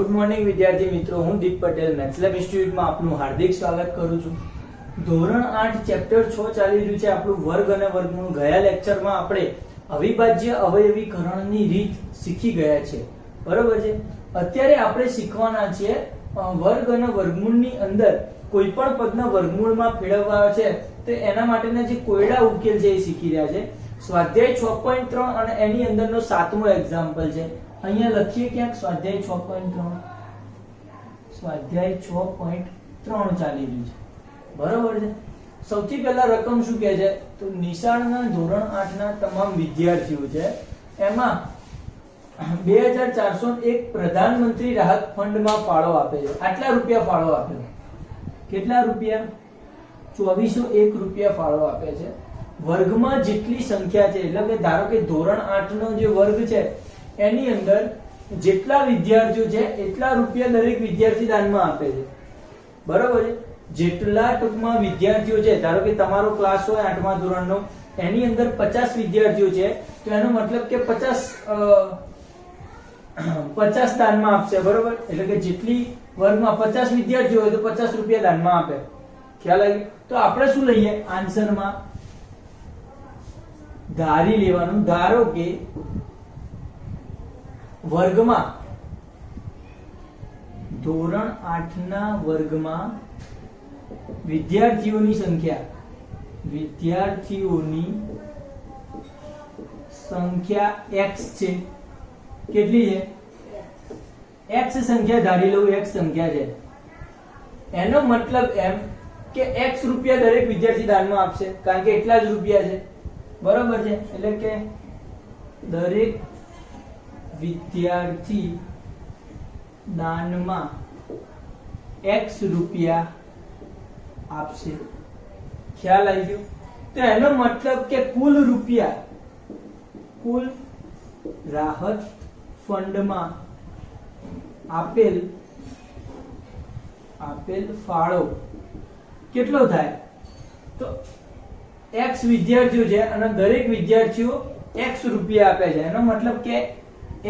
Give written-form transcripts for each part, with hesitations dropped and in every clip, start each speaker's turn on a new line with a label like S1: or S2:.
S1: Good morning વિદ્યાર્થી મિત્રો, હું દીપ પટેલ મેથ્સ લેબ ઇન્સ્ટિટ્યૂટમાં આપનું હાર્દિક સ્વાગત કરું છું. ધોરણ 8 ચેપ્ટર 6 ચાલી રહ્યું છે આપણું વર્ગ અને વર્ગમૂળ. ગયા લેક્ચરમાં આપણે અવિભાજ્ય અવયવીકરણની રીત શીખી ગયા છે, બરોબર છે. અત્યારે આપણે શીખવાના છે વર્ગ અને વર્ગમૂળની અંદર કોઈ પણ પદના વર્ગમૂળમાં ફેરવવા છે તો એના માટેના જે કોયડા ઉકેલ છે એ શીખી રહ્યા છે. સ્વાધ્યાય 6.3 અને એની અંદરનો 7મો એક્ઝામ્પલ છે. અહીંયા લખીએ ક્યાંક સ્વાધ્યાય 6.3. સ્વાધ્યાય 6.3 ચાલી રહ્યું છે, બરોબર છે. સૌથી પહેલા રકમ શું કહે છે તો નિશાળના ધોરણ 8 ના તમામ વિદ્યાર્થીઓ છે એમાં 2401 પ્રધાનમંત્રી રાહત ફંડમાં ફાળો આપે છે. આટલા રૂપિયા ફાળો આપ્યો. કેટલા રૂપિયા? 2401 રૂપિયા ફાળો આપે છે. વર્ગમાં જેટલી સંખ્યા છે, એટલે કે ધારો કે ધોરણ 8 નો જે વર્ગ છે એની અંદર જેટલા વિદ્યાર્થીઓ છે એટલા રૂપિયા દરેક વિદ્યાર્થી દાનમાં આપે છે, બરોબર છે. જેટલા ટૂંકમાં વિદ્યાર્થીઓ છે, ધારો કે તમારો ક્લાસ હોય 8મા ધોરણનો, એની અંદર 50 વિદ્યાર્થીઓ છે તો એનો મતલબ કે 50 દાનમાં આપશે, બરોબર. એટલે કે જેટલી વર્ગમાં 50 વિદ્યાર્થીઓ હોય તો 50 રૂપિયા દાનમાં આપે. ખ્યાલ આવી? તો આપણે શું લઈએ આન્સરમાં? ધારી લેવાનું. ધારો કે વર્ગમાં ધોરણ 8 ના વર્ગમાં વિદ્યાર્થીઓની સંખ્યા x છે. કેટલી છે? x સંખ્યા ધારી લઉં, x સંખ્યા છે. એનો મતલબ એમ કે x રૂપિયા દરેક વિદ્યાર્થી દાનમાં આપશે, કારણ કે એટલા જ રૂપિયા છે, બરોબર છે. એટલે કે દરેક વિદ્યાર્થી દાનમાં x રૂપિયા આપશે. ખ્યાલ આવી ગયો? તો એનો મતલબ કે કુલ રાહત ફંડમાં આપેલ ફાળો કેટલો થાય? તો x વિદ્યાર્થીઓ છે અને દરેક વિદ્યાર્થીઓ x રૂપિયા આપે છે. એનો મતલબ કે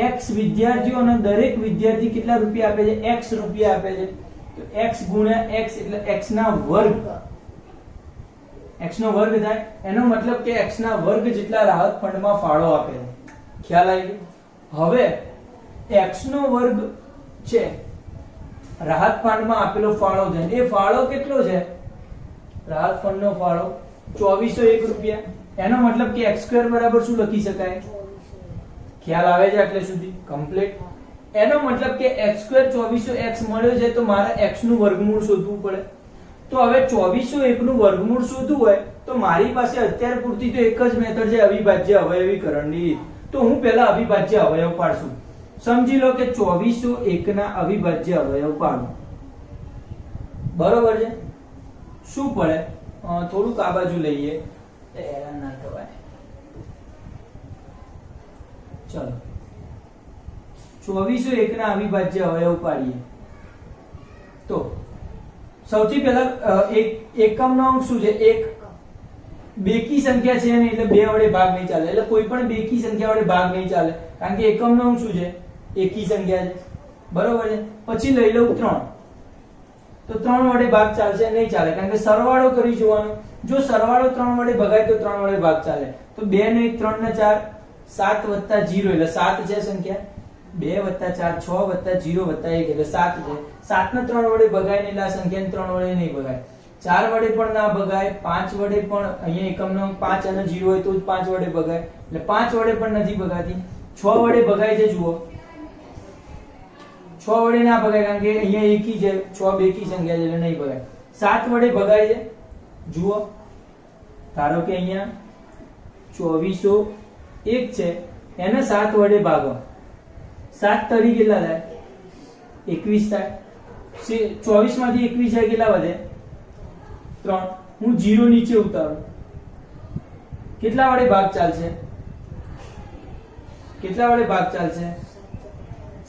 S1: x વિદ્યાર્થીઓ અને દરેક વિદ્યાર્થી કેટલા રૂપિયા આપે છે? x રૂપિયા આપે છે. તો x ગુણ્યા x એટલે x ના વર્ગ. x નો વર્ગ થાય. એનો મતલબ કે x ના વર્ગ જેટલા રાહત ફંડમાં ફાળો આપે છે. ખ્યાલ આવી ગયો? હવે x નો વર્ગ છે રાહત ફંડમાં આપેલો ફાળો છે. એ ફાળો કેટલો છે? રાહત ફંડનો ફાળો 2401 રૂપિયા. એનો મતલબ કે x² બરાબર શું લખી શકાય? ખ્યાલ આવે છે આટલે સુધી? કમ્પ્લીટ. એનો મતલબ કે x² 2401 મળ્યો છે તો મારે x નું વર્ગમૂળ શોધવું પડે. તો હવે 2401 નું વર્ગમૂળ શોધવું હોય તો મારી પાસે અત્યાર પૂરતી તો એક જ મેથડ છે, અવિભાજ્ય અવયવીકરણની રીત. તો હું પહેલા અવિભાજ્ય અવયવ પાડશું. સમજી લો કે 2401 ના અવિભાજ્ય અવયવ પાડું, બરોબર છે. શું પડે? થોડુંક આ બાજુ લઈએ, હેરાન ના થવાય. ચલો 2401 ના અવિભાજ્ય અવયવ પાડીએ. તો સૌથી પહેલા એકમનો અંક શું છે? એક. બેકી સંખ્યા છે ને એટલે 2 વડે ભાગ નહીં ચાલે. એટલે કોઈ પણ બેકી સંખ્યા વડે ભાગ નહીં ચાલે, કારણ કે એકમનો અંક શું છે? એકી સંખ્યા છે, બરોબર છે. પછી લઈ લઉં 3. તો 3 વડે ભાગ ચાલશે નહીં, ચાલે, કારણ કે સરવાળો કરી જોવાનો. જો સરવાળો 3 વડે ભગાય તો 3 વડે ભાગ ચાલે. તો 2 ને 1 3 ને 4 7 વત્તા 0 એટલે 7 છે સંખ્યા. 2 વત્તા 4 6 વત્તા 0 વત્તા 1 એટલે 7 છે. 7 ને 3 વડે ભગાય નહીં, એટલે આ સંખ્યાને 3 વડે નહીં ભગાય. 4 વડે પણ ના ભગાય, 5 વડે પણ, અહીંયા એકમનો અંક 5 અને 0 હોય તો જ 5 વડે ભગાય, એટલે 5 વડે પણ નથી ભગાતી. 6 વડે ભગાય છે, જુઓ 6 વડે ના ભગાય, કારણ કે અહીંયા એકી છે, 6 બેકી સંખ્યા છે એટલે નહીં ભગાય. 7 વડે ભગાય છે, જુઓ. ધારો કે અહીંયા 2401 છે, એને 7 વડે ભાગો. 7 તરી કેટલા થાય? 21 થાય. 24 માંથી 21 જાય કેટલા વધે? 3. હું 0 નીચે ઉતારું. કેટલા વડે ભાગ ચાલશે?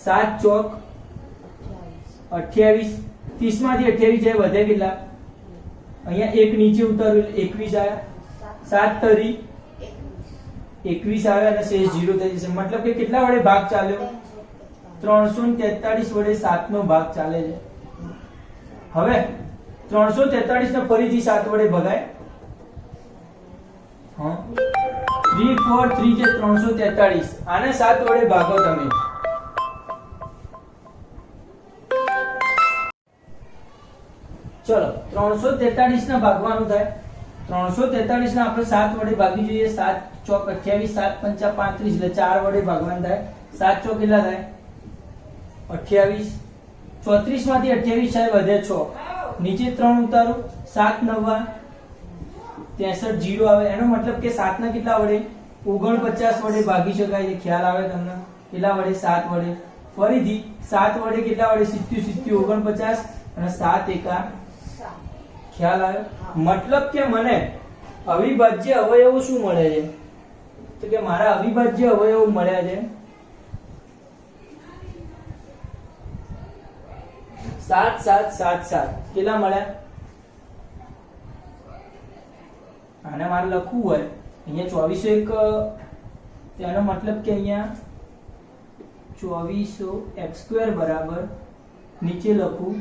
S1: 7 ચોક 28. 30 માંથી 28 જાય, વધે કેટલા? અહીંયા 1 નીચે ઉતારું એટલે 21 આયા. 7 તરી 21 આવે અને શેષ 0 થઈ જશે. મતલબ કે કેટલા વડે ભાગ ચાલ્યો? 343 વડે 7 નો ભાગ ચાલે છે. હવે 343 ને ફરીથી 7 વડે ભગાય. હા 3 4 3 છે 343. આને 7 વડે ભાગો તમે. ચલો 343 ને ભાગવાનું થાય. 343 ને આપણે 7 વડે ભાગી જોઈએ. 7 ચોક 28, 7 પંચા 35 એટલે 4 વડે ભાગવાનું થાય. 7 ચોક કેટલા થાય? 28. 34 માંથી 28 સાહેબ વધે 6. નીચે 3 ઉતારો. 7 9 63 0 આવે. એનો મતલબ કે 7 ના કેટલા વડે? 49 વડે ભાગી શકાય છે. ખ્યાલ આવે તમને? કેટલા વડે? 7 વડે. ફરીથી 7 વડે કેટલા વડે? 70 49 અને 7 એકા. ખ્યાલ આવે? મતલબ કે મને અવિભાજ્ય અવયવો શું મળે છે? તો કે મારા અવિભાજ્ય અવયવો મળ્યા છે 7 7 7 7. કેટલા મળ્યા? આને મારે લખવું હોય અહીંયા 2401, તેનો મતલબ કે અહીંયા 2400x² બરાબર નીચે લખું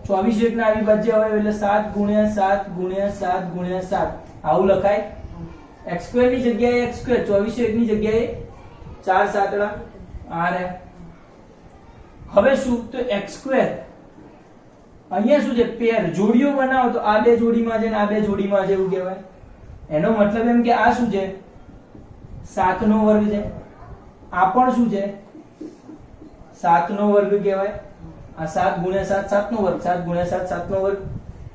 S1: 2401 ના અવિભાજ્ય અવયવ એટલે 7 ગુણ્યા 7 ગુણ્યા 7 ગુણ્યા 7. આવું લખાય. x² ની જગ્યાએ x², 2401 ની જગ્યાએ 4 સાતડા આ રહે. હવે શું? તો x² અહીંયા શું છે? પેર જોડીઓ બનાવો તો આ બે જોડીમાં છે ને આ બે જોડીમાં છે એવું કહેવાય. એનો મતલબ એમ કે આ શું છે? 7 નો વર્ગ છે. આ પણ શું છે? 7 નો વર્ગ કહેવાય. આ 7 ગુણ્યા 7 7 નો વર્ગ, 7 ગુણ્યા 7 7 નો વર્ગ.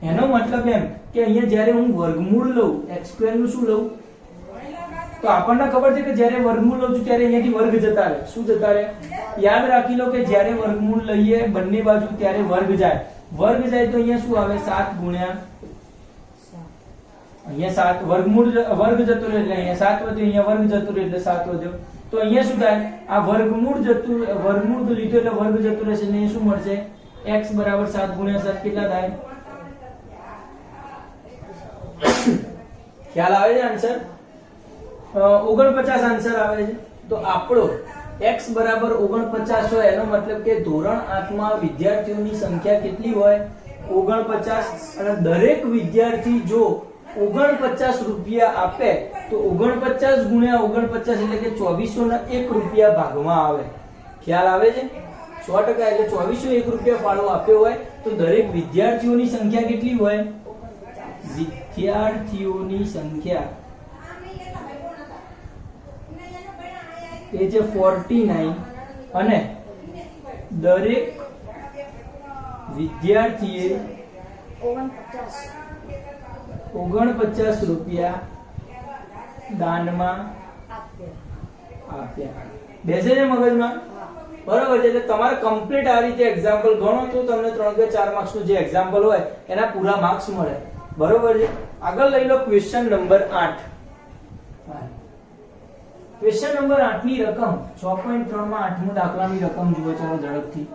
S1: એનો મતલબ એમ કે અહીંયા જ્યારે હું વર્ગમૂળ લઉં x² નું શું લઉં? તો આપણને ખબર છે કે જ્યારે વર્ગમૂળ લઉં છું ત્યારે અહીંયાથી વર્ગ જતા રહે. શું જતા રહે? યાદ રાખી લો કે જ્યારે વર્ગમૂળ લઈએ બંને બાજુ ત્યારે વર્ગ જાય. વર્ગ જાય તો અહીંયા શું આવે? 7 ગુણ્યા અહીંયા 7 વર્ગમૂળ વર્ગ જતો રહે એટલે અહીંયા 7 વધ્યો, અહીંયા વર્ગ જતો રહે એટલે 7 વધ્યો. તો અહીંયા શું થાય? આ વર્ગમૂળ લીધું એટલે વર્ગ જતો રહેશે ને શું મળશે? x બરાબર 7 ગુણ્યા 7 કેટલા થાય? ખ્યાલ આવે છે? આન્સર 49 આન્સર આવે છે. તો આપણો x બરાબર 49 હોય એનો મતલબ કે ધોરણ 8 માં વિદ્યાર્થીઓની સંખ્યા કેટલી હોય? 49. અને દરેક વિદ્યાર્થી જો 49 રૂપિયા આપે તો 49 ગુણ્યા 49 એટલે કે 2401 રૂપિયા ભાગમાં આવે. ખ્યાલ આવે છે? 100% એટલે 2401 રૂપિયા ફાળો આપ્યો હોય તો દરેક વિદ્યાર્થીઓની સંખ્યા કેટલી હોય? વિદ્યાર્થીઓની સંખ્યા એ છે 49 અને દરેક વિદ્યાર્થીએ 49 રૂપિયા દાનમાં આપ્યા. બેસે છે મગજમાં? બરોબર છે. એટલે તમારે કમ્પ્લીટ આ રીતે એક્ઝામ્પલ ગણો તો તમને 3 કે 4 માર્ક્સ નું જે એક્ઝામ્પલ હોય એના પૂરા માર્ક્સ મળે. બરોબર છે. આગળ લઈ લો ક્વેશ્ચન નંબર 8. ક્વેશ્ચન નંબર 8 ની રકમ 6.3 માં 8મો દાખલાની રકમ જુઓ. ચલો ઝડપથી.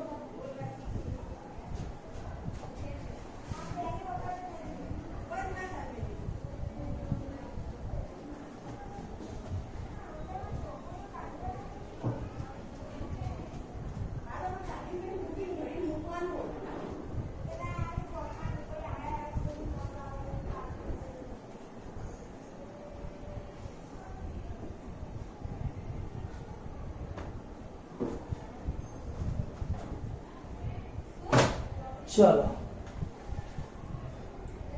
S1: ચલો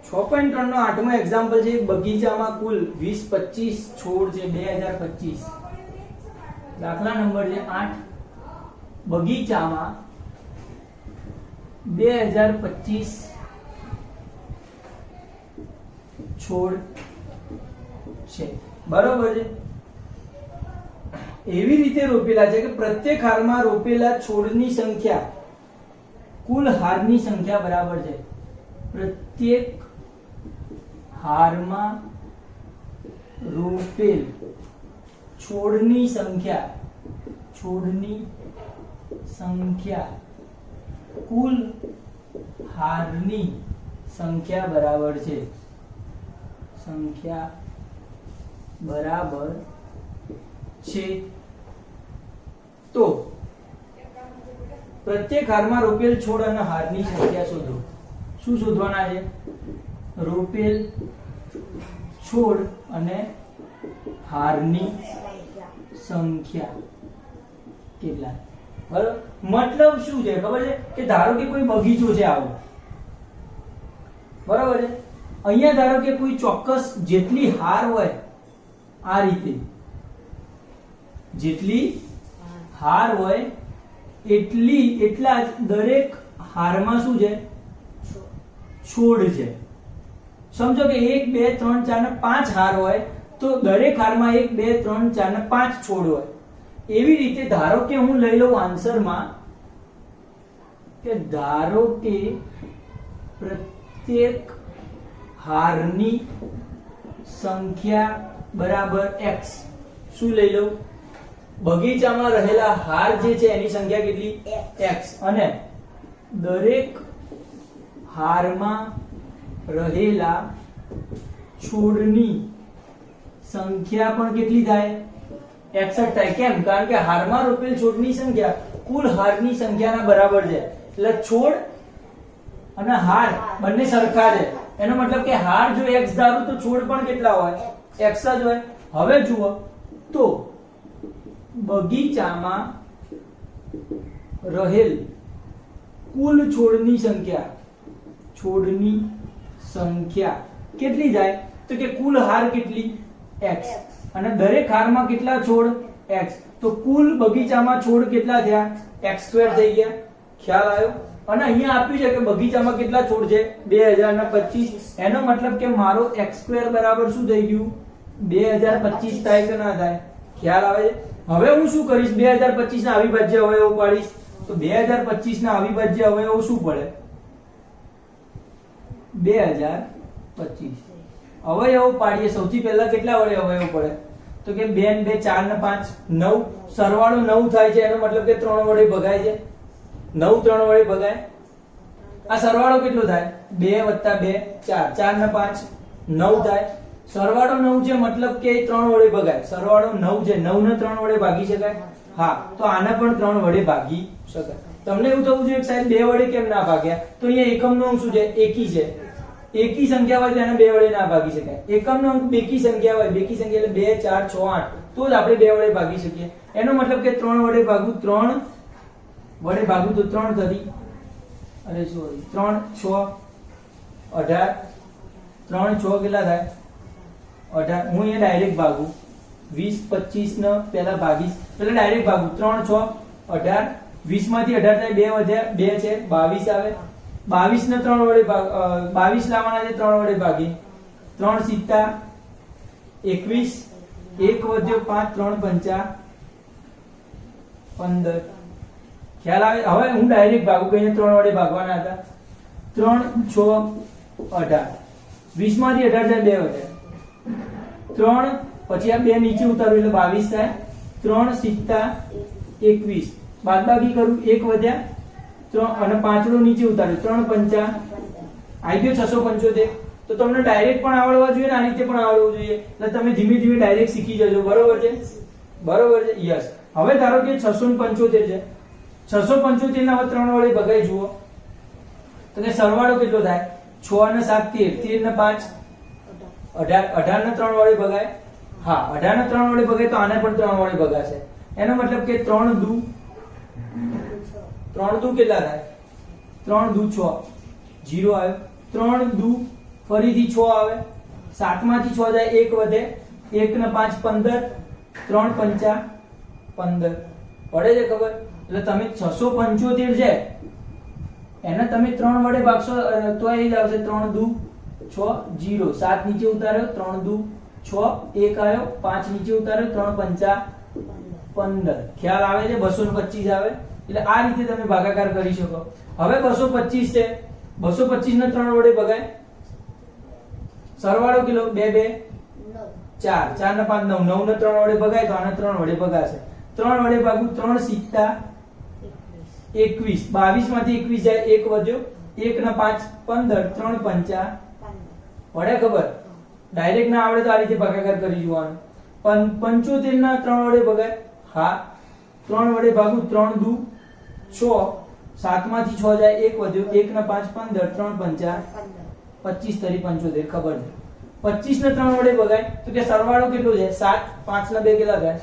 S1: 6.3 નો 8મો એક્ઝામ્પલ છે. બગીચામાં કુલ 20-25 છોડ છે. 2025 દાખલા નંબર છે 8. બગીચામાં 2025 છોડ છે. બરોબર છે. એવી રીતે રોપેલા છે કે પ્રત્યેક હારમાં રોપેલા છોડની સંખ્યા કુલ હારની સંખ્યા બરાબર છે. પ્રત્યેક હારમાં રોપેલ છોડની સંખ્યા કુલ હારની સંખ્યા બરાબર છે. સંખ્યા બરાબર છે. તો પ્રત્યેક હારમાં રોપેલ છોડ અને હારની સંખ્યા શોધો. શું શોધવાના છે? રોપેલ છોડ અને હારની સંખ્યા કેટલા. બરાબર, મતલબ શું છે ખબર છે કે ધારો કે કોઈ બગીચો છે આવો, બરાબર છે, અહીંયા ધારો કે કોઈ ચોક્કસ જેટલી હાર હોય આ રીતે, જેટલી હાર હોય એટલા જ દરેક હારમાં શું છે? છોડ છે. સમજો કે 1 2 3 4 ને 5 હાર હોય તો દરેક હારમાં 1 2 3 4 ને 5 છોડ હોય. એવી રીતે ધારો કે હું લઈ લઉં આન્સરમાં કે ધારો કે પ્રત્યેક હારની સંખ્યા બરાબર x. શું લઈ લઉં? બગીચામાં રહેલા હાર જે છે એની સંખ્યા કેટલી? x. અને દરેક હારમાં રહેલા છોડની સંખ્યા પણ કેટલી થાય? 61 થાય. કેમ? કારણ કે હારમાં રોપેલ છોડની સંખ્યા કુલ હારની સંખ્યાના બરાબર છે. એટલે છોડ અને હાર બંને સરખા છે. એનો મતલબ કે હાર જો x ધારું તો છોડ પણ કેટલા હોય? x જ હોય. હવે જુઓ તો બગીચામાં રહેલ કુલ છોડની સંખ્યા કેટલી થાય? તો કે કુલ હાર કેટલી? x. અને દરેક હારમાં કેટલા છોડ? x. તો કુલ બગીચામાં છોડ કેટલા થયા? x² થઈ ગયા. ખ્યાલ આવ્યો? અને અહીંયા આપ્યું છે કે બગીચામાં કેટલા છોડ છે? 2025. એનો મતલબ કે મારો x² બરાબર શું થઈ ગયું? 2025 થાય કે ના થાય? ખ્યાલ આવે છે? હવે હું શું કરીશ? 2025 ના અવિભાજ્ય અવયવો પાડીશ. તો 2025 ના અવિભાજ્ય અવયવો શું પડે? 2025 અવયવો પાડીએ. સૌથી પહેલા કેટલા વડે અવયવ પડે? તો કે 2 ને 2 4 ને 5 9. સરવાળો 9 થાય છે. એનો મતલબ કે 3 વડે ભગાય છે. 9 3 વડે ભગાય. આ સરવાળો કેટલો થાય? 2 + 2 4. 4 ને 5 9 થાય. સરવાળો 9 છે મતલબ કે 3 વડે ભગાય. સરવાળો 9 છે. 9 ને 3 વડે ભાગી શકાય? હા. તો આને પણ 3 વડે ભાગી શકાય. તમને એવું થવું જોઈએ કે સાહેબ 2 વડે કેમ ના ભાગ્યા? તો અહીંયા એકમનો અંક શું છે? એકી છે. એકી સંખ્યા હોય તો એને 2 વડે ના ભાગી શકાય. એકમનો અંક બેકી સંખ્યા હોય, બેકી સંખ્યા એટલે 2 4 6 8, તો જ આપણે 2 વડે ભાગી શકીએ. એનો મતલબ કે 3 વડે ભાગું, 3 વડે ભાગું તો 3 થતી, અરે સોરી 3 6 18, 3 6 કેટલા થાય? 18. હું અહીંયા ડાયરેક્ટ ભાગું 20 25 ને પહેલા ભાગીશ, પહેલા ડાયરેક્ટ ભાગું 3 6 18. 20 માંથી 18 થાય, 2 વધ્યા, 2 છે 22 આવે. 22 ને 3 વડે 22 લાવવાના છે, 3 વડે ભાગી. 3 સિત્તા 21, 1 વધ્યો 5, 3 પંચા 15. ખ્યાલ આવે? હવે હું ડાયરેક્ટ ભાગું કે 3 વડે ભાગવાના હતા. 3 6 18. 20 માંથી 18 થાય, 2 વધ્યા. 3 પછી આ 2 નીચે ઉતારું એટલે 22 થાય. 3 સિત્તા 21, બાદબાકી કરું 1 વધ્યા. 3 અને 5 નીચે ઉતાર્યું, 3 પંચા આવી ગયો 675. તો તમને ડાયરેક્ટ પણ આવડવા જોઈએ ને આ રીતે પણ આવડવું જોઈએ. એટલે તમે ધીમે ધીમે ડાયરેક્ટ શીખી જજો. બરોબર છે? બરોબર છે? યસ. હવે ધારો કે 675 છે. 675 ને હવે 3 વડે ભગાઈ જુઓ તો કે સરવાળો કેટલો થાય? 6 અને 7 13, 13 ને 5 18, 18 ને 3 વડે ભગાય. હા, 18 ને 3 વડે ભગાય તો આને પણ 3 વડે ભગાશે. એનો મતલબ કે 3 દુ કેટલા થાય? 3 દુ 6, 0 આવ્યો. 3 દુ ફરીથી 6 આવે. 7 માંથી 6 જાય, 1 વધે. 1 ને 5 15, 3 પંચા 15. પડે છે ખબર? એટલે તમે 675 છે એને તમે 3 વડે ભાગશો તો એ જ આવશે. 3 દુ 6, 0. 7 નીચે ઉતાર્યો, 3 દુ 6, 1 આવ્યો. 5 નીચે ઉતાર્યો, 3 પંચા 15. ખ્યાલ આવે છે? 225 આવે. એટલે આ રીતે તમે ભાગાકાર કરી શકો. હવે 225 છે, 225 ને 3 વડે ભગાય. સરવાળો કેટલો? 2 2 4, 4 ને 5 9, 9 ને 3 વડે ભગાય તો આને 3 વડે ભગાશે. 3 વડે ભાગું, 3 સિત્તા 21, 22 માંથી 21 જાય, 1 વધ્યો. 1 ને 5 15, 3 પંચા પડે ખબર? ડાયરેક્ટ ના આવડે તો આ રીતે ભાગાકાર કરી જોવાનું. 75 ના 3 વડે ભગાય. હા, 3 વડે ભાગું, 3 દુ 6, 7 માંથી 6 જાય 1 વધ્યો 1 ને 5 15 3 પંચા 25 તરી 75 ખબર છે 25 ને 3 વડે ભગાય તો કે સરવાળો કેટલો છે 7 5 ને 2 કેટલા થાય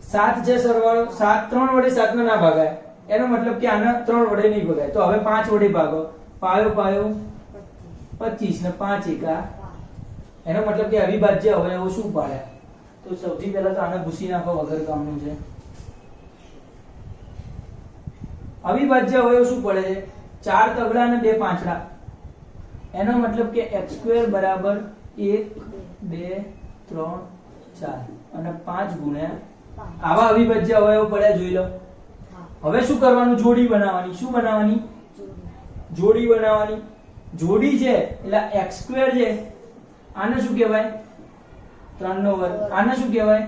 S1: 7 છે સરવાળો 7 3 વડે 7 ને ના ભાગાય એનો મતલબ કે આના 3 વડે નહીં ભગાય તો હવે 5 વડે ભાગો પાયો પાયો 25 ને 5 એકા એનો મતલબ કે અવિભાજ્ય અવયવો શું પાડે તો સૌથી પહેલા તો આને ભૂસી નાખો વગર કામનું છે અવિભાજ્ય અવયવ શું પડે છે 4 તગડા અને 2 પાંચડા એનો મતલબ કે x² બરાબર 1 2 3 4 અને 5 ગુણ્યા આવા અવિભાજ્ય અવયવ પડ્યા જોઈ લો હવે શું કરવાનું જોડી બનાવવાની શું બનાવવાની જોડી બનાવવાની જોડી છે એટલે x² છે આને શું કહેવાય 3 નો વર્ગ આને શું કહેવાય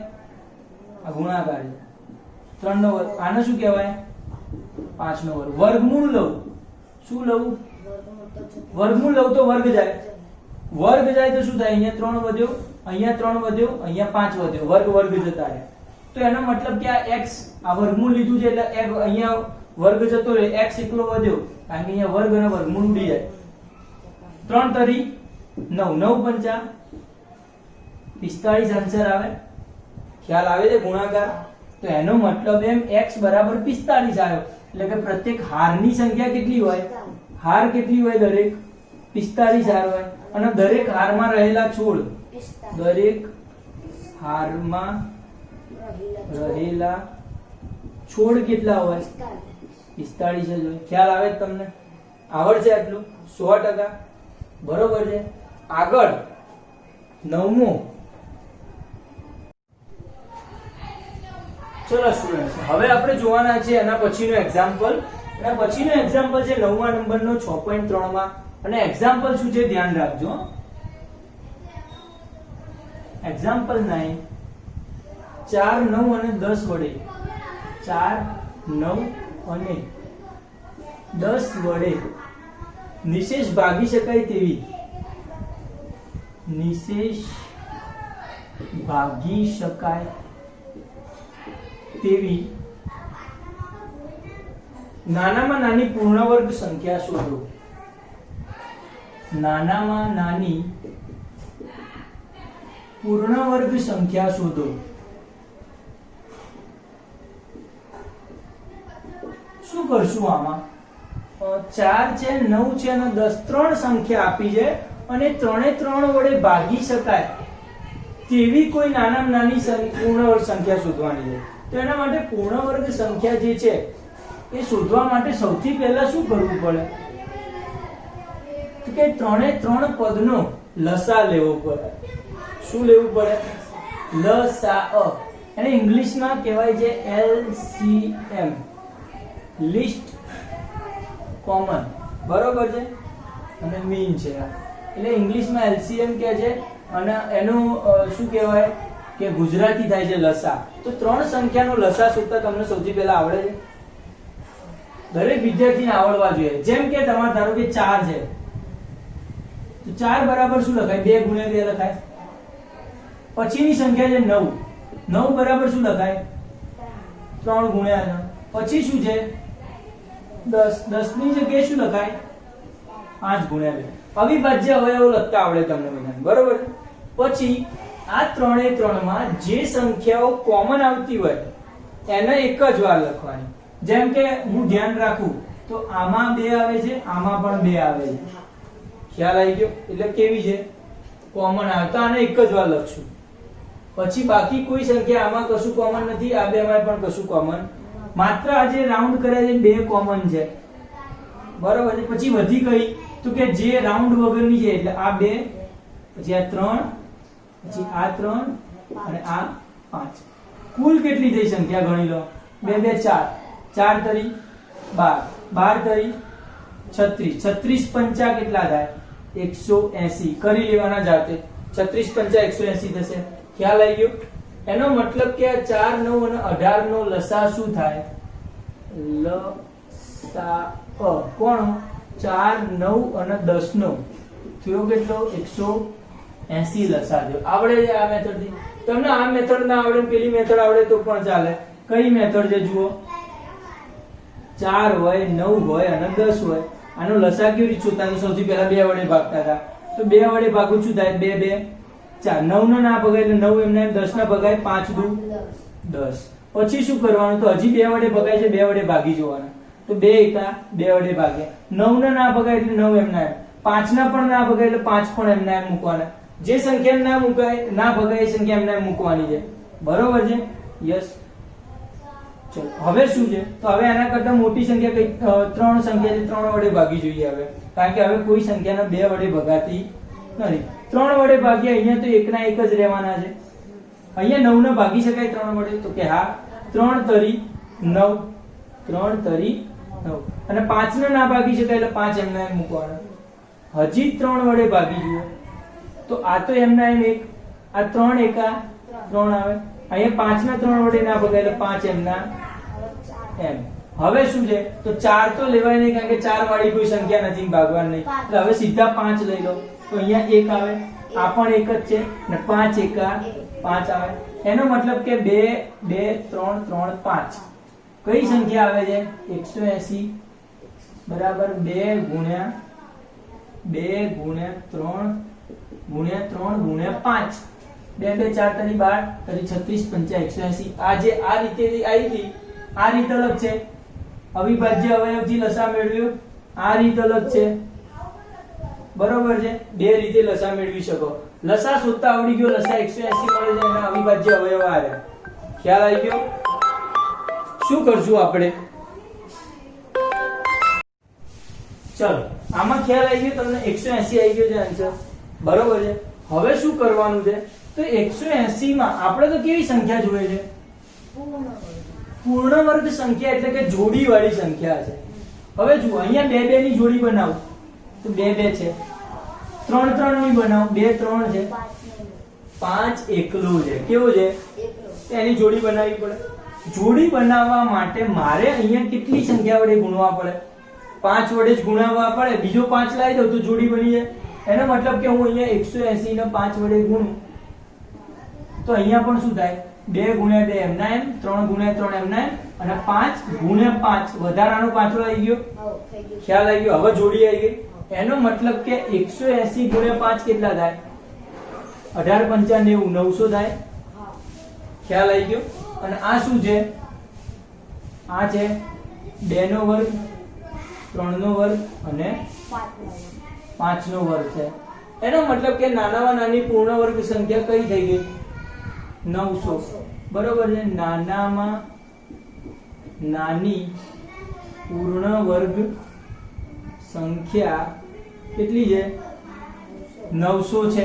S1: આ ગુણાકાર છે 3 નો વર્ગ આને શું કહેવાય 5 નો વર્ગ વર્ગમૂળ લઉં શું લઉં વર્ગમૂળ લઉં તો વર્ગ જાય તો શું થાય અહીંયા 3 વધ્યો અહીંયા 3 વધ્યો અહીંયા 5 વધ્યો વર્ગ જતા રહે તો એનો મતલબ કે આ x આ વર્ગમૂળ લીધું છે એટલે અહીંયા વર્ગ જતો રહે x એકલો વધ્યો કારણ કે અહીંયા વર્ગ અને વર્ગમૂળ ઉડી જાય 3 તરી 9 9 પંચા 45 આન્સર આવે ખ્યાલ આવે છે ગુણાકાર તો એનો મતલબ એમ x બરાબર 45 આવ્યો એટલે કે પ્રત્યેક હારની સંખ્યા કેટલી હોય હાર કેટલી હોય દરેક 45 હાર હોય અને દરેક હારમાં રહેલા છોડ દરેક હારમાં રહેલા છોડ કેટલા હોય 45 જ હોય ખ્યાલ આવે છે તમને આવડશે આટલું 100% બરોબર છે આગળ 9મો ચલો સ્ટુડન્ટ્સ હવે આપણે જોવાના છે એના પછીનો એક્ઝામ્પલ છે 9મા નંબરનો 6.3 માં અને એક્ઝામ્પલ શું છે ધ્યાન રાખજો એક્ઝામ્પલ 9 4 9 અને 10 વડે 4 9 અને 10 વડે નિશેષ ભાગી શકાય તેવી નાનામાં નાની પૂર્ણ વર્ગ સંખ્યા શોધો નાનામાં નાની પૂર્ણ વર્ગ સંખ્યા શોધો શું કરશું આમાં 4 છે 9 છે અને 10 ત્રણ સંખ્યા આપી છે અને 3 વડે ભાગી શકાય તેવી કોઈ નાનામાં નાની પૂર્ણ વર્ગ સંખ્યા શોધવાની છે તો એના માટે પૂર્ણ વર્ગ સંખ્યા જે છે એ શોધવા માટે સૌથી પહેલા શું કરવું પડે તો કે 3 પદનો લસા લેવો પડે શું લેવું પડે લસા એને ઇંગ્લિશમાં કહેવાય છે LCM લિસ્ટ કોમન બરોબર છે અને મીન છે એટલે ઇંગ્લિશમાં LCM કહે છે અને એનું શું કહેવાય કે ગુજરાતી થાય છે લસા તો 3 સંખ્યાનો લસા શોધતા તમને સૌથી પહેલા આવડે છે દરેક વિદ્યાર્થીને આવડવા જોઈએ જેમ કે તમારે ધારો કે 4 છે તો 4 બરાબર શું લખાય 2 ગુણ્યા 2 લખાય પછીની સંખ્યા છે 9 9 બરાબર શું લખાય 3 ગુણ્યા 9 પછી શું છે 10 10 ની જગ્યાએ શું લખાય 5 ગુણ્યા 2 અવિભાજ્ય અવયવો લખતા આવડે તમને બધાને બરોબર પછી આ 3 માં જે સંખ્યાઓ કોમન આવતી હોય એને એક જ વાર લખવાની જેમ કે હું ધ્યાન રાખું તો આમાં 2 આવે છે આમાં પણ 2 આવે છે ખ્યાલ આવી ગયો એટલે કેવી છે કોમન આવે તો આને એક જ વાર લખશું પછી બાકી કોઈ સંખ્યા આમાં કશું કોમન નથી આ બે માં પણ કશું કોમન માત્ર આ જે રાઉન્ડ કર્યા છે 2 કોમન છે બરોબર છે પછી વધી ગઈ તો કે જે રાઉન્ડ વગરની છે એટલે આ 2 પછી આ 3 પછી આ 3 અને આ 5 કુલ કેટલી થઈ સંખ્યા ગણી લો 2 2 4 4 તરી 12 12 તરી 36 36 પંચા કેટલા થાય 180 કરી લેવાના જાતે 36 પંચા 180 થશે ખ્યાલ આવી ગયો એનો મતલબ કે આ 4 9 અને 18 નો લસા શું થાય લસા કોણ 4 9 અને 10 નો થયો કેટલો 180 લસા થયો આવડે છે આ મેથડ થી તમને આ મેથડ ના આવડે પેલી મેથડ આવડે તો પણ ચાલે કઈ મેથડ છે જુઓ 4 હોય 9 હોય અને 10 હોય. આનો લસા કેવી રીતે શોધતા? તો સૌથી પહેલા 2 વડે ભાગતા હતા. તો 2 વડે ભાગું શું થાય? 2 2 4. 9 નો ના ભગાય એટલે 9 એમને 10 ના ભગાય 5 દુ 10. પછી શું કરવાનું? તો હજી 2 વડે ભગાય છે, 2 વડે ભાગી જોવાના. તો 2 એકા 2 વડે ભાગે. 9 ના ના ભગાય એટલે 9 એમના એમ. 5 ના પણ ના ભગાય એટલે 5 પણ એમના એમ મૂકવાના. જે સંખ્યા ના મુકાય ના ભગાય એ સંખ્યા એમના એમ મૂકવાની છે. બરોબર છે? યસ. ચલો હવે શું છે? તો હવે આના કરતા મોટી સંખ્યા કઈ 3 સંખ્યા છે, 3 વડે ભાગી જોઈએ હવે. કારણ કે હવે કોઈ સંખ્યાને 2 વડે ભગાતી નથી. 3 વડે ભાગીએ અહીંયા તો એકના એક જ રહેવાના છે. અહીંયા 9 ને ભાગી શકાય 3 વડે? તો કે હા. 3 તરી 9. 3 તરી 9. અને 5 ને ના ભાગી શકાય એટલે 5 એમના એમ મૂકવાના. હજી 3 વડે ભાગી જુઓ તો આ તો એમના એમ એક, આ 3 એકા 3 આવે. અહીંયા 5 ના 3 વડે ના ભગાય એટલે 5 એમના એમ. હવે શું છે? તો 4 તો લેવાય નહીં કારણ કે 4 વાળી કોઈ સંખ્યા નથી, ભાગવાની નહીં. એટલે હવે સીધા 5 લઈ લો. તો અહીંયા 1 આવે, આ પણ એક જ છે ને 5 એકા 5 આવે. એનો મતલબ કે 2 2 3 3 5 કઈ સંખ્યા આવે છે? 180 બરાબર 2 ગુણ્યા 2 ગુણ્યા 3 ગુણ્યા 3 ગુણ્યા 5. 2 2 4 તરી 12 તરી 36 5 180. આ જે આ રીતે આવી હતી આ રીત અલગ છે. અવિભાજ્ય અવયવથી લસા મેળવ્યો, આ રીત અલગ છે. બરોબર છે? બે રીતે લસા મેળવી શકો. લસા શોધતા આવડી ગયો, લસા 180 મળે છે અને અવિભાજ્ય અવયવ આવ્યા. ખ્યાલ આવી ગયો? શું કરશું આપણે? ચલો આમાં ખ્યાલ આવી ગયો તમને? 180 આવી ગયો છે આન્સર. બરોબર છે? હવે શું કરવાનું છે? તો 180 માં આપણે તો કેવી સંખ્યા જોઈએ છે? પૂર્ણ વર્ગ સંખ્યા એટલે કે જોડી વાળી સંખ્યા છે. હવે જુઓ અહીંયા 2 2 ની જોડી બનાવો તો 2 2 છે. 3 3 ની બનાવો 2 3 છે. 5 એકલું છે. કેવું છે? એની જોડી બનાવવી પડે. જોડી બનાવવા માટે મારે અહીંયા કેટલી સંખ્યા વડે ગુણવા પડે? 5 વડે જ ગુણાવવા પડે. બીજો 5 લાવી દઉં તો જોડી બની જાય. એનો મતલબ કે હું અહીંયા 180 ને 5 વડે ગુણું તો અહીંયા પણ શું થાય? 2 ગુણ્યા 2 એમના એમ, 3 ગુણ્યા 3 એમના એમ અને 5 ગુણ્યા 5 વધારાનો પાંચડો આવી ગયો. ખ્યાલ આવી ગયો? હવે જોડી આવી ગઈ. એનો મતલબ કે 180 ગુણ્યા 5 કેટલા થાય? 18 5 90 900 થાય. ખ્યાલ આવી ગયો? અને આ શું છે? આ છે 2 નો વર્ગ, 3 નો વર્ગ અને 5 નો વર્ગ છે. એનો મતલબ કે નાનામાં નાની પૂર્ણ વર્ગ સંખ્યા કઈ થઈ ગઈ? 900. બરોબર છે? નાનામાં નાની પૂર્ણ વર્ગ સંખ્યા કેટલી છે? 900 છે.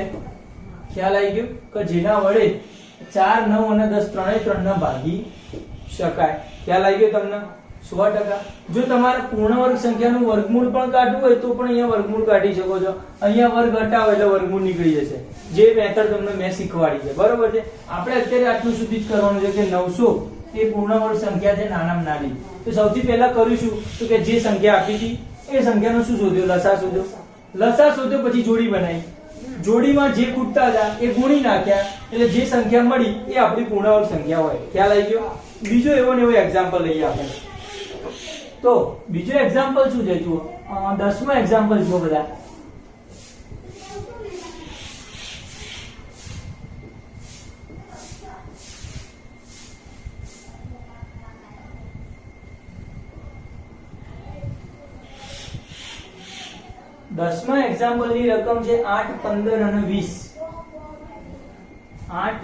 S1: ખ્યાલ આવી ગયો? કે જેના વડે 4 9 અને 10 ત્રણેય 3 ના ભાગી શકાય. ખ્યાલ આવી ગયો તમને? 100%. જો તમારે પૂર્ણ વર્ગ સંખ્યાનું વર્ગમૂળ પણ કાઢવું હોય તો પણ અહીંયા વર્ગમૂળ કાઢી શકો છો. અહીંયા વર્ગ હટાવો એટલે વર્ગમૂળ નીકળી જશે. જે મેથડ તમને મેં શીખવાડી છે. બરોબર છે? આપણે અત્યારે આટલું સુધી જ કરવાનું છે કે 900 એ પૂર્ણ વર્ગ સંખ્યા છે નાનામાં નાની. તો સૌથી પહેલા કરીશું તો કે જે સંખ્યા આપી હતી એ સંખ્યાનો શું શોધ્યો? લસા શોધ્યો. લસા શોધ્યો પછી જોડી બનાવી. જોડીમાં જે ખૂટતા હતા એ ગુણી નાખ્યા એટલે જે સંખ્યા મળી એ આપણી પૂર્ણ વર્ગ સંખ્યા હોય. ખ્યાલ આવી ગયો? બીજો એવો ને એવો એક્ઝામ્પલ લઈએ આપણે. તો બીજો એક્ઝામ્પલ શું છે? જુઓ 10મો એક્ઝામ્પલ જુઓ બધા. દસમા એક્ઝામ્પલ ની રકમ છે 8 15 અને 20. 8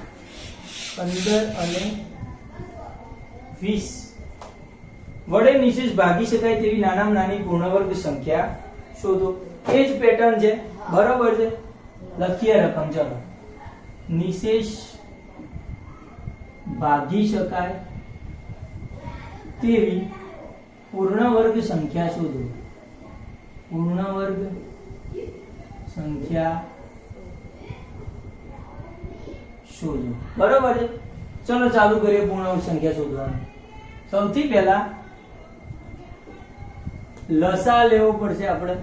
S1: 15 અને 20 વડે નિશેષ ભાગી શકાય તેવી નાનામાં નાની પૂર્ણ વર્ગ સંખ્યા શોધો. એ જ પેટર્ન છે. બરોબર છે? લખીએ રકમ. ચલો નિશેષ ભાગી શકાય તેવી પૂર્ણ વર્ગ સંખ્યા શોધો. પૂર્ણ વર્ગ સંખ્યા શોધો. બરોબર છે? ચલો ચાલુ કરીએ પૂર્ણ વર્ગ સંખ્યા શોધવાનું. સૌથી પહેલા લસા લેવો પડશે આપણે,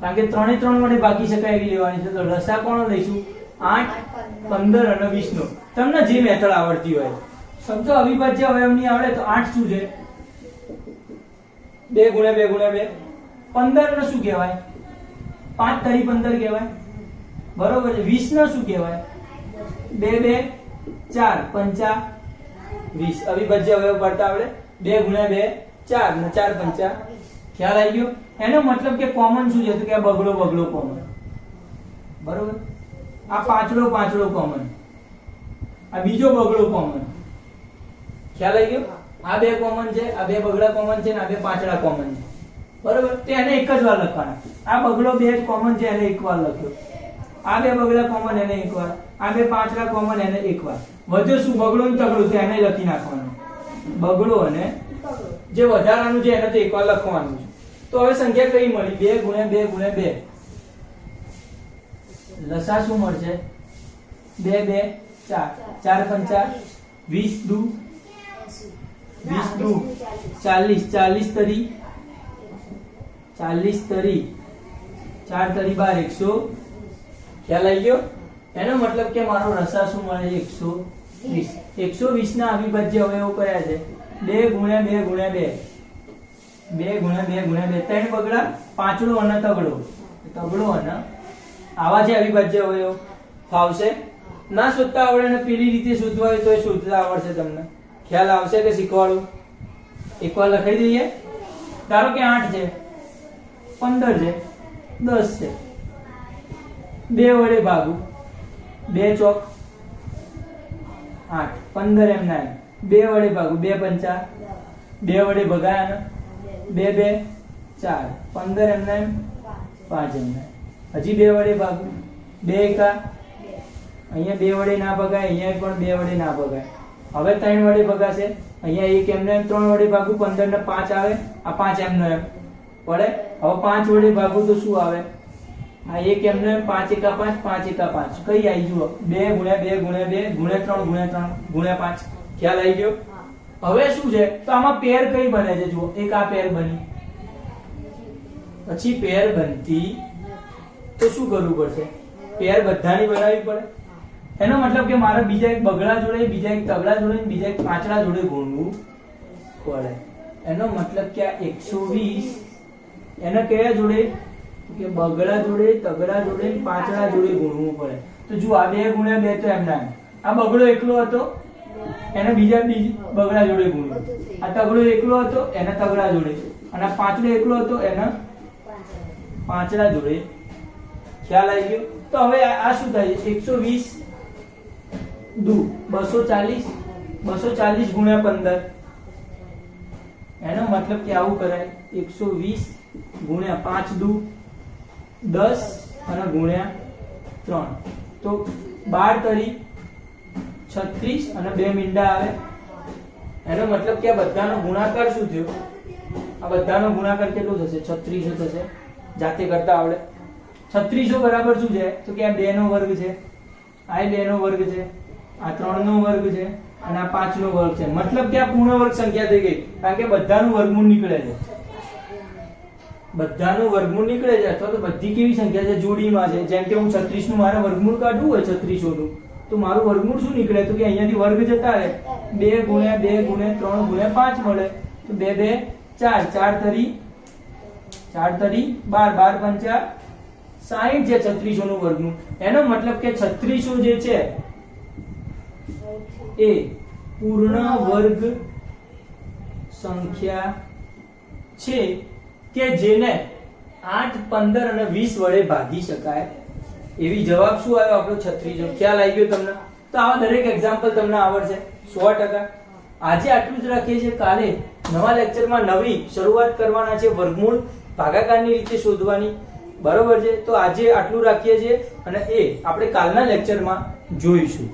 S1: કારણ કે 3 3 વડે ભાગી શકાય એવી લેવાની છે. તો લસા કોણ લઈશું? 8 15 અને 20 નો. તમને જે મેથડ આવડતી હોય. સમજો અવિભાજ્ય અવયવની આવડે તો 8 શું છે? 2 ગુણ્યા 2 ગુણ્યા 2 15 ને શું કહેવાય? 5 તરી 15 કહેવાય, બરોબર છે. 20 ને શું કહેવાય? 2 2 4 પંચા 20. અવિભાજ્ય અવયવ પડતા આપણે 2 ગુણ્યા 2 4 ને 4 પંચા. ખ્યાલ આવી ગયો? એનો મતલબ કે કોમન શું છે? તો કે આ બગડો બગડો કોમન, બરોબર. આ પાંચડો પાંચડો કોમન, આ બીજો બગડો કોમન. ખ્યાલ આવી ગયો? આ બે કોમન છે, આ બે બગડા કોમન છે, ને આ બે પાંચડા કોમન છે, બરોબર. તો એને એક જ વાર લખવાના. આ બગડો બે જ કોમન છે, એને એક વાર લખ્યો. આ બે બગડા કોમન, એને એક વાર. આ બે પાંચડા કોમન, એને એક વાર. વધ્યો શું? બગડો ને તગડો, તો એને લખી નાખવાનું. બગડો અને જે વધારાનું છે એને તો એક વાર લખવાનું છે. તો હવે સંખ્યા કઈ મળી? 2 ગુણ્યા 2 ગુણ્યા 2. લસા શું મળશે? 2 2 4 4 પંચા 20 દુ 20 દુ 40 40 તરી 40 તરી 4 તરી 12 100. ખ્યાલ આવી ગયો? એનો મતલબ કે મારો રસા શું મળે? 120. 120 ના અવિભાજ્ય અવયવો કયા છે? 2 ગુણ્યા 2 ગુણ્યા 2. 2 ગુણ્યા 2 ગુણ્યા 2. 3 બગડા, પાંચડો અને તગડો. તગડો અને આવા છે અવિભાજ્ય અવયવ. ફાવશે? ના શોધતા આવડે ને પેલી રીતે શોધવા હોય તો એ શોધતા આવડશે તમને. ખ્યાલ આવશે કે શીખવાડું? એકવાર લખાઈ દઈએ. ધારો કે 8 છે, 15 છે, 10 છે. 2 વડે ભાગું, 2 ચોક 8, 15 એમ ના 2 વડે ભાગું, 2 પંચા 2 વડે ભગાયા, 2 2 4, 15 એમ ના 5 એમ ના. હજી 2 વડે ભાગું, 2 એકા, અહીંયા 2 વડે ના ભગાય, અહીંયા પણ 2 વડે ના ભગાય. હવે 3 વડે ભગાશે, અહીંયા 1 એમને 3 વડે ભાગું, 15 ને 5 આવે, આ 5 એમનો એમ પડે. હવે 5 વડે ભાગું તો શું આવે? આ 1 એમને 5 એકા 5, 5 એકા 5. કઈ આવી જુઓ? 2 ગુણ્યા 2 ગુણ્યા 2 ગુણ્યા 3 ગુણ્યા 3 ગુણ્યા 5. ખ્યાલ આવી ગયો? હવે શું છે? તો આમાં પેર કઈ બને છે? જુઓ, એક આ પેર બની, પછી પેર બનતી તો શું કરવું પડશે? પેર બધાની બનાવવી પડે. એનો મતલબ કે મારે બીજા એક બગડા જોડે, બીજા એક તગડા જોડે, બીજા એક પાંચડા જોડે ગુણવું પડે. એનો મતલબ કે આ 120 એને કયા જોડે? કે બગડા જોડે, તગડા જોડે, પાંચડા જોડે ગુણવું પડે. તો જો આ 2 ગુણ્યા 2 તો એમ ના. આ બગડો એકલો હતો, એને બીજા બગડા જોડે ગુણ્યું. આ તગડો એકલો હતો, એને તગડા જોડે. અને આ પાંચડો એકલો હતો, એને પાંચડા જોડે. ખ્યાલ આવી ગયો? તો હવે આ શું થાય? 120 દુ 240, 240 ગુણ્યા 15. એનો મતલબ કે આવું કરાય, 120 ગુણ્યા 5 દુ 10 અને ગુણ્યા 3. તો 12 તરી 36 અને 2 મીંડા આવે. એનો મતલબ કે આ બધાનો ગુણાકાર શું થયો? આ બધાનો ગુણાકાર કેટલો થશે? 36 થશે. જાતે કરતા આવડે. 36 બરાબર શું છે? તો કે આ 2 નો વર્ગ છે, આ 2 નો વર્ગ છે, આ 3 નો વર્ગ છે, અને આ 5 નો વર્ગ છે. મતલબ કે આ પૂર્ણ વર્ગ સંખ્યા થઈ ગઈ, કારણ કે બધાનું વર્ગમૂળ નીકળે છે. બધાનું વર્ગમૂળ નીકળે છે. અથવા તો બધી કેવી સંખ્યા છે? જોડીમાં છે. જેમ કે હું 36 નું મારે વર્ગમૂળ કાઢવું હોય, 36 નું, તો મારું વર્ગમૂળ શું નીકળે? તો કે અહીંયાથી વર્ગ જતા રહે, 2 ગુણ્યા 2 ગુણ્યા 3 ગુણ્યા 5 મળે. તો 2 2 4, 4 તરી 12, 12 પંચા 60 છે 3600 નું વર્ગમૂળ. એનો મતલબ કે 3600 જે છે એ પૂર્ણ વર્ગ સંખ્યા છે કે જેને 8, 15 અને 20 વડે ભાગી શકાય. એવી જવાબ શું આવ્યો આપણો? 3600. ખ્યાલ આવી ગયો તમને? તો આવા દરેક એક્ઝામ્પલ તમને આવડશે 100%. આજે આટલું જ રાખીએ છીએ. કાલે નવા લેક્ચરમાં નવી શરૂઆત કરવાના છે, વર્ગમૂળ ભાગાકારની રીતે શોધવાની. બરોબર છે? તો આજે આટલું રાખીએ છીએ અને એ આપણે કાલના લેક્ચરમાં જોઈશું.